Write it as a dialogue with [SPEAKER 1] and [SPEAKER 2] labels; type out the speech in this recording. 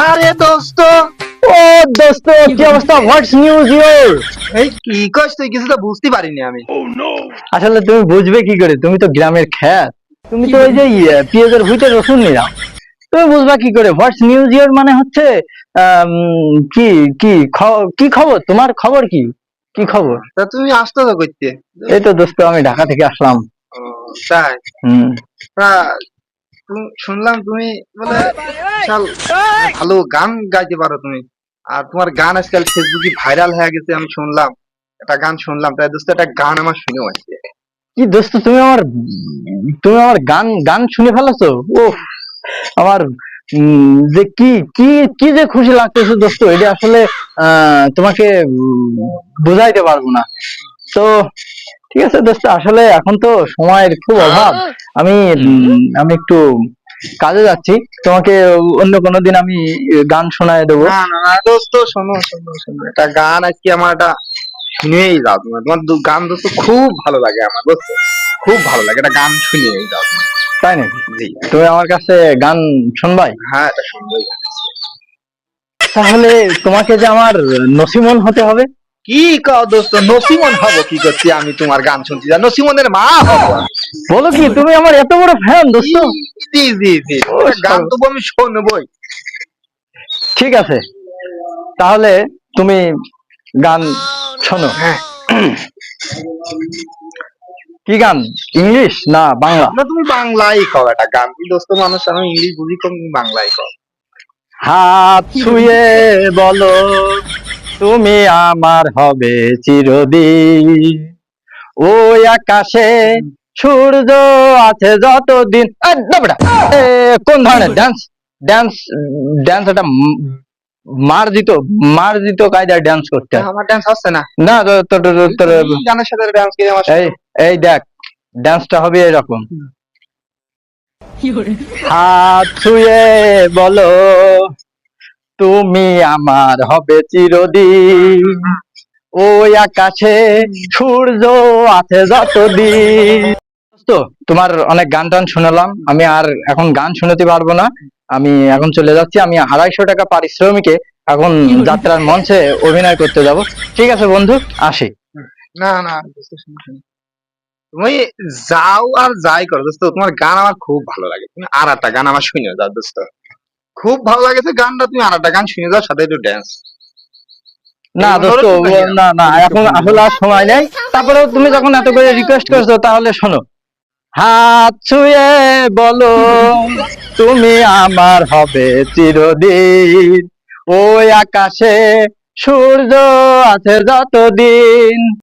[SPEAKER 1] আরে দোস্ত,
[SPEAKER 2] ও দোস্ত, কি অবস্থা? হোয়াটস নিউজ ইয়োর?
[SPEAKER 1] এই কি কইছ তুই? কিছু তো বুঝতে পারিনি আমি।
[SPEAKER 2] আসলে তুমি বুঝবে কি করে? তুমি তো গ্রামের খ্যাত। তুমি তো ওই যে পেঁয়াজের ভুইতে রসুন নিলাম, তুমি বুঝবা কি করে? হোয়াটস নিউজ ইয়োর মানে হচ্ছে আম, কি কি কি খবর? তোমার খবর কি? কি খবর?
[SPEAKER 1] তা তুমি আসতো তো করতে?
[SPEAKER 2] এই তো দোস্ত, আমি ঢাকা থেকে আসলাম।
[SPEAKER 1] তাই?
[SPEAKER 2] হুম।
[SPEAKER 1] তা শুনলাম তুমি বলে বিশাল ভালো গান গাইতে পারো তুমি। আর তোমার গান আজকাল ফেসবুকে ভাইরাল হয়ে গেছে, আমি শুনলাম। একটা গান শুনলাম, তাই দোস্ত একটা গান আমার শুনেও আসছে।
[SPEAKER 2] কি দোস্ত, তুমি আমার গান গান শুনে ফেলেছো? ও, আমার যে কি কি কি যে খুশি লাগতেছে দোস্ত, এটা আসলে তোমাকে বোঝাইতে পারবো না। তো ঠিক আছে দোস্ত, আসলে এখন তো সময়ের খুব অভাব। আমি আমি একটু কাজে যাচ্ছি। তোমাকে অন্য কোনো দিন আমি গান শোনায় দেবো।
[SPEAKER 1] না না না দোস্ত, শোনো শোনো শোনো, একটা গান আজকে আমার একটা শুনেই যাও। তোমার তোমার গান দোস্ত খুব ভালো লাগে আমার, দোস্ত খুব ভালো লাগে, একটা গান শুনিয়েই যাও তুমি।
[SPEAKER 2] তাই নাকি?
[SPEAKER 1] জি।
[SPEAKER 2] তুমি আমার কাছে গান শুনবাই?
[SPEAKER 1] হ্যাঁ, এটা শুনবই।
[SPEAKER 2] তাহলে তোমাকে যে আমার নসিমন হতে হবে।
[SPEAKER 1] কি কও দোস্ত, নসিমন হব কি করছি? আমি তোমার গান শুনছি, যা নসিমনের মা হব আমি।
[SPEAKER 2] বলো কি, তুমি আমার এত বড় ফ্যান দোস্ত?
[SPEAKER 1] জি জি জি,
[SPEAKER 2] ও
[SPEAKER 1] একটা গান তো আমি শুনবই।
[SPEAKER 2] ঠিক আছে, তাহলে তুমি গান শোনো।
[SPEAKER 1] হ্যাঁ।
[SPEAKER 2] কি গান? ইংলিশ না বাংলা?
[SPEAKER 1] না, তুমি বাংলাই কও একটা গান। তুমি দোস্ত মানুষ, আমি ইংলিশ বুঝি কম, তুমি বাংলাই কও।
[SPEAKER 2] হাত ছুঁয়ে বলো, তুমি আমার হবে চিরদিন। ওই আকাশে সূর্য আছে যতদিন। না বেটা, কোন ধরনের ড্যান্স? ড্যান্স ড্যান্স এটা মার্জিত মার্জিত কায়দায় ড্যান্স করতে হয়।
[SPEAKER 1] আমার ডান্স হচ্ছে না।
[SPEAKER 2] না তোর
[SPEAKER 1] এই গানের সাথে ডান্স করে আমার
[SPEAKER 2] এই এই দেখ, ড্যান্সটা হবে এরকম। হাত ছুঁয়ে বলো, তুমি আমার হবে চিরদিন। ওই আকাশে সূর্য আছে যতদিন। তো তোমার অনেক গান টান শুনলাম, আমি আর এখন গান শুনতে পারবো না। আমি এখন চলে যাচ্ছি। আমি 250 টাকা পারিশ্রমিকে এখন যাত্রার মঞ্চে অভিনয় করতে যাব। ঠিক আছে বন্ধু, আসি।
[SPEAKER 1] না না দোস্ত, শোনো শোনো। তুমি যাও আর যাই করো দোস্ত, তোমার গান আমার খুব ভালো লাগে। তুমি আর একটা গান আমার শুনে যাও দোস্ত, খুব ভালো লাগেছে গানটা। তুমি আর একটা গান শুনে যাও, সাথে একটু ড্যান্স।
[SPEAKER 2] না দোস্ত, না না, এখন আসলে আর সময় নেই। তারপরেও তুমি যখন এত করে রিকোয়েস্ট করছো, তাহলে শোনো। হাত ছুঁয়ে বলো, তুমি আমার হবে চিরদিন। ওই আকাশে সূর্য আছে যতদিন।